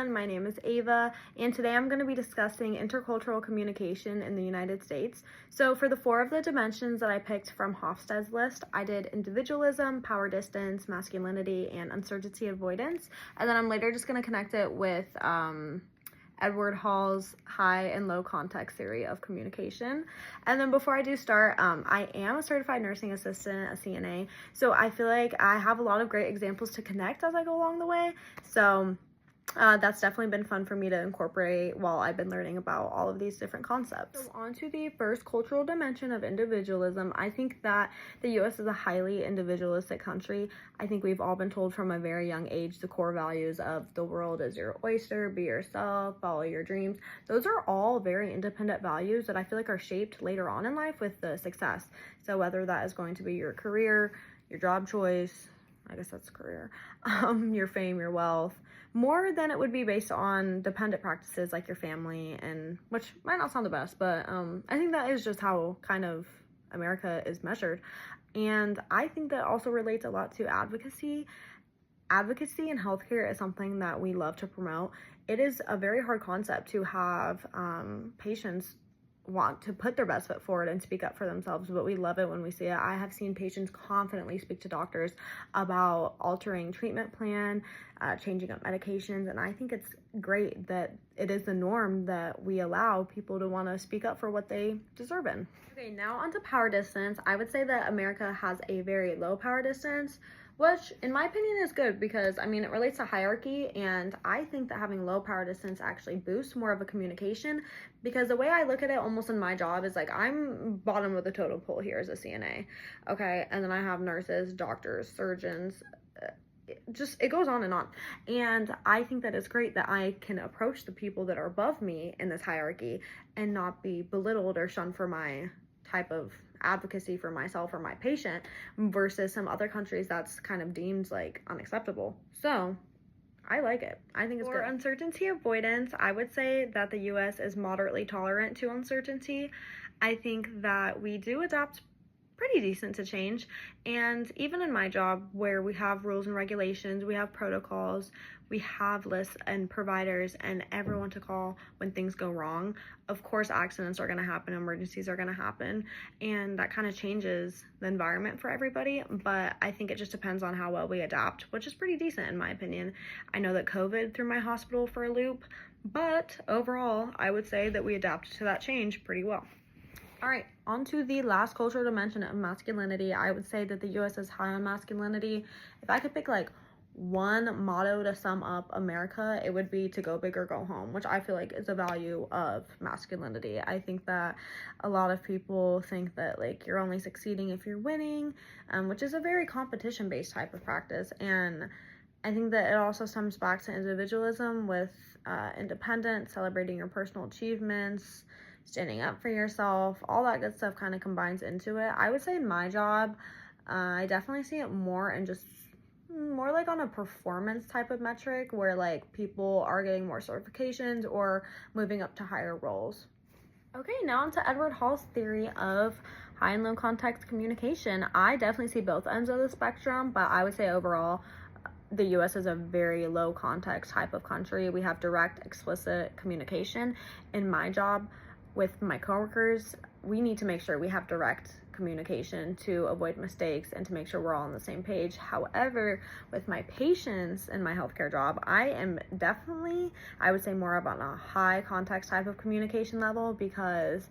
everyone, my name is Ava, and today I'm going to be discussing intercultural communication in the United States. So for the 4 of the dimensions that I picked from Hofstede's list, I did individualism, power distance, masculinity, and uncertainty avoidance, and then I'm later just going to connect it with Edward Hall's high and low context theory of communication. And then before I do start, I am a certified nursing assistant, a CNA, so I feel like I have a lot of great examples to connect as I go along the way. So that's definitely been fun for me to incorporate while I've been learning about all of these different concepts. So on to the first cultural dimension of individualism. I think that the US is a highly individualistic country. I think we've all been told from a very young age the core values of the world is your oyster, be yourself, follow your dreams. Those are all very independent values that I feel like are shaped later on in life with the success. So whether that is going to be your career, your job choice, I guess that's career, your fame, your wealth, more than it would be based on dependent practices like your family, and which might not sound the best, but I think that is just how kind of America is measured. And I think that also relates a lot to advocacy. Advocacy in healthcare is something that we love to promote. It is a very hard concept to have patients want to put their best foot forward and speak up for themselves, but we love it when we see it. I have seen patients confidently speak to doctors about altering treatment plan, changing up medications, and I think it's great that it is the norm that we allow people to want to speak up for what they deserve in. Okay, now onto power distance. I would say that America has a very low power distance, which in my opinion is good because I mean it relates to hierarchy, and I think that having low power distance actually boosts more of a communication, because the way I look at it almost in my job is like I'm bottom of the totem pole here as a CNA, okay, and then I have nurses, doctors, surgeons, just it goes on, and I think that it's great that I can approach the people that are above me in this hierarchy and not be belittled or shunned for my type of advocacy for myself or my patient, versus some other countries that's kind of deemed like unacceptable. So I like it. I think it's good. For uncertainty avoidance, I would say that the US is moderately tolerant to uncertainty. I think that we do adapt pretty decent to change, and even in my job where we have rules and regulations, we have protocols, we have lists and providers and everyone to call when things go wrong. Of course accidents are going to happen, emergencies are going to happen, and that kind of changes the environment for everybody, but I think it just depends on how well we adapt, which is pretty decent in my opinion. I know that COVID threw my hospital for a loop, but overall I would say that we adapted to that change pretty well. All right, on to the last cultural dimension of masculinity. I would say that the US is high on masculinity. If I could pick like one motto to sum up America, it would be to go big or go home, which I feel like is a value of masculinity. I think that a lot of people think that like you're only succeeding if you're winning, which is a very competition-based type of practice. And I think that it also stems back to individualism with independence, celebrating your personal achievements, standing up for yourself, all that good stuff kind of combines into it. I would say in my job, I definitely see it more and just more like on a performance type of metric where like people are getting more certifications or moving up to higher roles. Okay, now on to Edward Hall's theory of high and low context communication. I definitely see both ends of the spectrum, but I would say overall the US is a very low context type of country. We have direct, explicit communication. In my job with my coworkers, we need to make sure we have direct communication to avoid mistakes and to make sure we're all on the same page. However, with my patients in my healthcare job, I am definitely, I would say, more of on a high context type of communication level, because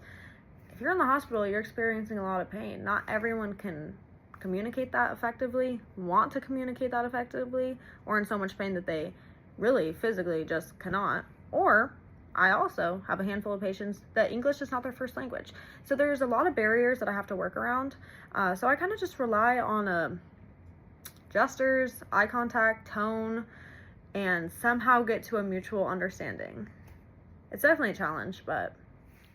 if you're in the hospital, you're experiencing a lot of pain. Not everyone can communicate that effectively, want to communicate that effectively, or in so much pain that they really physically just cannot. Or I also have a handful of patients that English is not their first language. So there's a lot of barriers that I have to work around. So I kind of just rely on gestures, eye contact, tone, and somehow get to a mutual understanding. It's definitely a challenge, but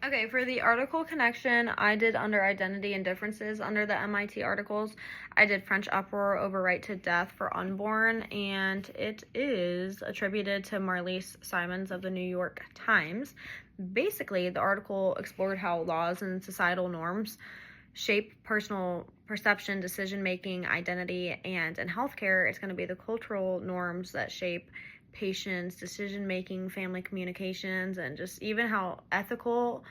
okay, for the article connection, I did under identity and differences under the MIT articles. I did French uproar over right to death for unborn, and it is attributed to Marlise Simons of the New York Times. Basically, the article explored how laws and societal norms shape personal perception, decision-making, identity, and in healthcare, it's going to be the cultural norms that shape patients, decision making, family communications, and just even how ethical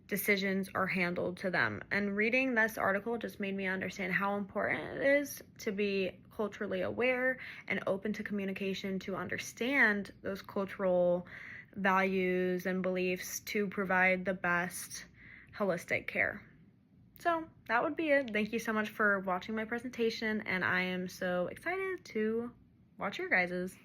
decisions are handled to them. And reading this article just made me understand how important it is to be culturally aware and open to communication, to understand those cultural values and beliefs to provide the best holistic care. So that would be it. Thank you so much for watching my presentation, and I am so excited to watch your guys's.